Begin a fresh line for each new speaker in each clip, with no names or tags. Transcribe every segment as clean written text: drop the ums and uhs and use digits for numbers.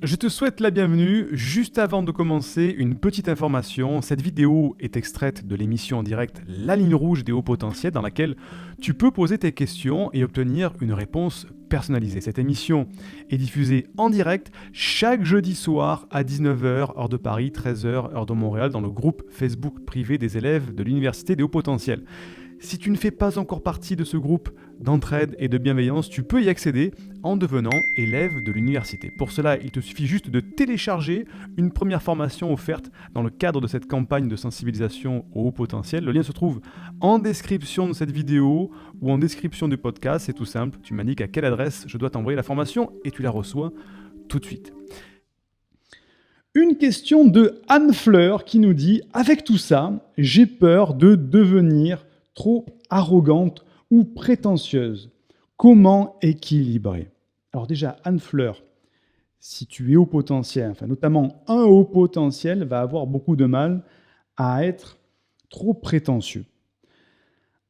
Je te souhaite la bienvenue. Juste avant de commencer, une petite information. Cette vidéo est extraite de l'émission en direct La Ligne Rouge des hauts potentiels dans laquelle tu peux poser tes questions et obtenir une réponse personnalisée. Cette émission est diffusée en direct chaque jeudi soir à 19h, heure de Paris, 13h, heure de Montréal, dans le groupe Facebook privé des élèves de l'Université des hauts potentiels. Si tu ne fais pas encore partie de ce groupe d'entraide et de bienveillance, tu peux y accéder en devenant élève de l'université. Pour cela, il te suffit juste de télécharger une première formation offerte dans le cadre de cette campagne de sensibilisation au haut potentiel. Le lien se trouve en description de cette vidéo ou en description du podcast. C'est tout simple, tu m'indiques à quelle adresse je dois t'envoyer la formation et tu la reçois tout de suite. Une question de Anne Fleur qui nous dit « Avec tout ça, j'ai peur de devenir trop arrogante ou prétentieuse. Comment équilibrer ?» Alors déjà, Anne Fleur, si tu es haut potentiel, enfin notamment un haut potentiel, va avoir beaucoup de mal à être trop prétentieux.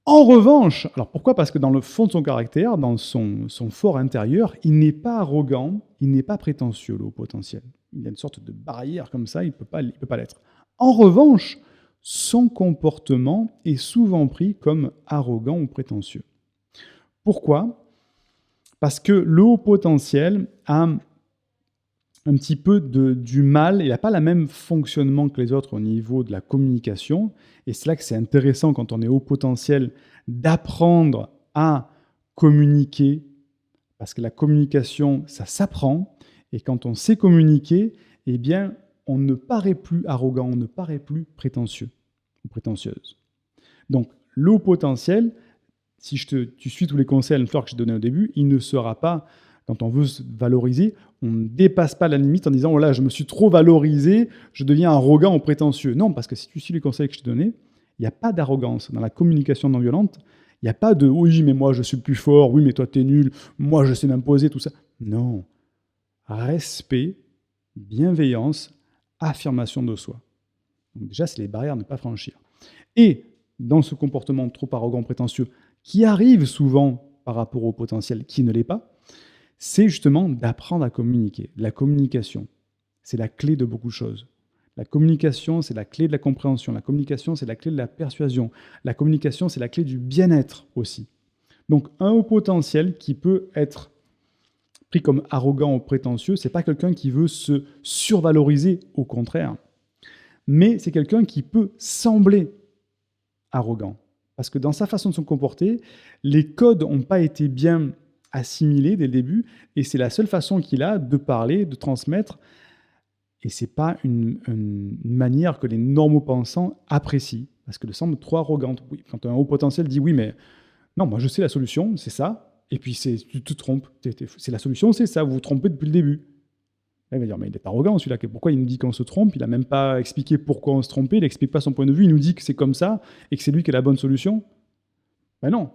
En revanche, alors pourquoi ? Parce que dans le fond de son caractère, dans son fort intérieur, il n'est pas arrogant, il n'est pas prétentieux, le haut potentiel. Il a une sorte de barrière comme ça, il ne peut pas l'être. En revanche, son comportement est souvent pris comme arrogant ou prétentieux. Pourquoi ? Parce que le haut potentiel a un petit peu du mal, il n'a pas le même fonctionnement que les autres au niveau de la communication, et c'est là que c'est intéressant quand on est haut potentiel d'apprendre à communiquer, parce que la communication, ça s'apprend, et quand on sait communiquer, eh bien, on ne paraît plus arrogant, on ne paraît plus prétentieux ou prétentieuse. Donc, le haut potentiel, si tu suis tous les conseils Anne Fleur que j'ai donnés au début, il ne sera pas, quand on veut se valoriser, on ne dépasse pas la limite en disant « Oh là, je me suis trop valorisé, je deviens arrogant ou prétentieux ». Non, parce que si tu suis les conseils que je t'ai donnés, il n'y a pas d'arrogance. Dans la communication non violente, il n'y a pas de « Oui, mais moi, je suis le plus fort. Oui, mais toi, t'es nul. Moi, je sais m'imposer. » tout ça. Non. Respect, bienveillance, affirmation de soi. Donc déjà, c'est les barrières à ne pas franchir. Et dans ce comportement trop arrogant, prétentieux, qui arrive souvent par rapport au potentiel qui ne l'est pas, c'est justement d'apprendre à communiquer. La communication, c'est la clé de beaucoup de choses. La communication, c'est la clé de la compréhension. La communication, c'est la clé de la persuasion. La communication, c'est la clé du bien-être aussi. Donc, un haut potentiel qui peut être pris comme arrogant ou prétentieux, c'est pas quelqu'un qui veut se survaloriser, au contraire. Mais c'est quelqu'un qui peut sembler arrogant. Parce que dans sa façon de se comporter, les codes n'ont pas été bien assimilés dès le début, et c'est la seule façon qu'il a de parler, de transmettre, et ce n'est pas une manière que les normaux pensants apprécient, parce qu'elle semble trop arrogante. Oui, quand un haut potentiel dit « Oui, mais non, moi je sais la solution, c'est ça », et puis tu te trompes, c'est la solution, c'est ça, vous vous trompez depuis le début. Il va dire, mais il est arrogant celui-là, pourquoi il nous dit qu'on se trompe? Il n'a même pas expliqué pourquoi on se trompait, il n'explique pas son point de vue, il nous dit que c'est comme ça et que c'est lui qui a la bonne solution. Ben non.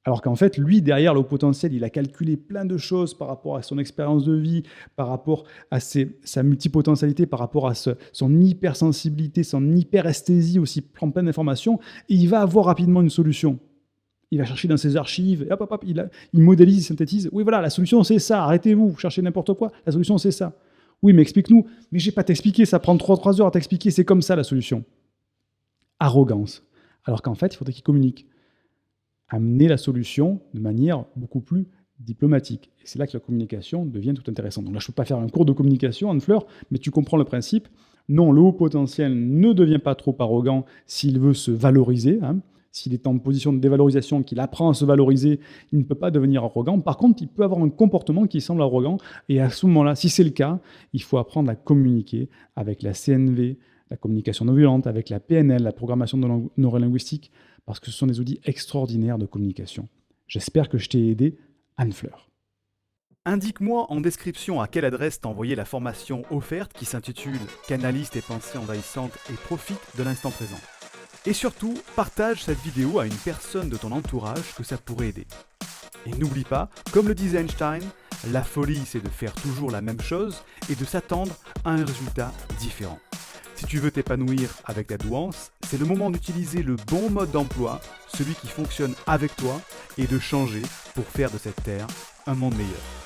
Alors qu'en fait, lui, derrière le haut potentiel, il a calculé plein de choses par rapport à son expérience de vie, par rapport à sa multipotentialité, par rapport à son hypersensibilité, son hyperesthésie aussi, plein d'informations, et il va avoir rapidement une solution. Il va chercher dans ses archives, hop, il modélise, il synthétise. Oui, voilà, la solution, c'est ça. Arrêtez-vous, vous cherchez n'importe quoi. La solution, c'est ça. Oui, mais explique-nous. Mais je n'ai pas t'expliquer, ça prend 3 heures à t'expliquer. C'est comme ça, la solution. Arrogance. Alors qu'en fait, il faudrait qu'il communique. Amener la solution de manière beaucoup plus diplomatique. Et c'est là que la communication devient tout intéressante. Donc là, je ne peux pas faire un cours de communication, Anne Fleur, mais tu comprends le principe. Non, le haut potentiel ne devient pas trop arrogant s'il veut se valoriser, S'il est en position de dévalorisation, qu'il apprend à se valoriser, il ne peut pas devenir arrogant. Par contre, il peut avoir un comportement qui semble arrogant. Et à ce moment-là, si c'est le cas, il faut apprendre à communiquer avec la CNV, la communication non violente, avec la PNL, la programmation neurolinguistique, parce que ce sont des outils extraordinaires de communication. J'espère que je t'ai aidé, Anne Fleur. Indique-moi en description à quelle adresse t'envoyer la formation offerte qui s'intitule « Canalise tes pensées envahissantes et profite de l'instant présent ». Et surtout, partage cette vidéo à une personne de ton entourage que ça pourrait aider. Et n'oublie pas, comme le disait Einstein, la folie c'est de faire toujours la même chose et de s'attendre à un résultat différent. Si tu veux t'épanouir avec ta douance, c'est le moment d'utiliser le bon mode d'emploi, celui qui fonctionne avec toi, et de changer pour faire de cette terre un monde meilleur.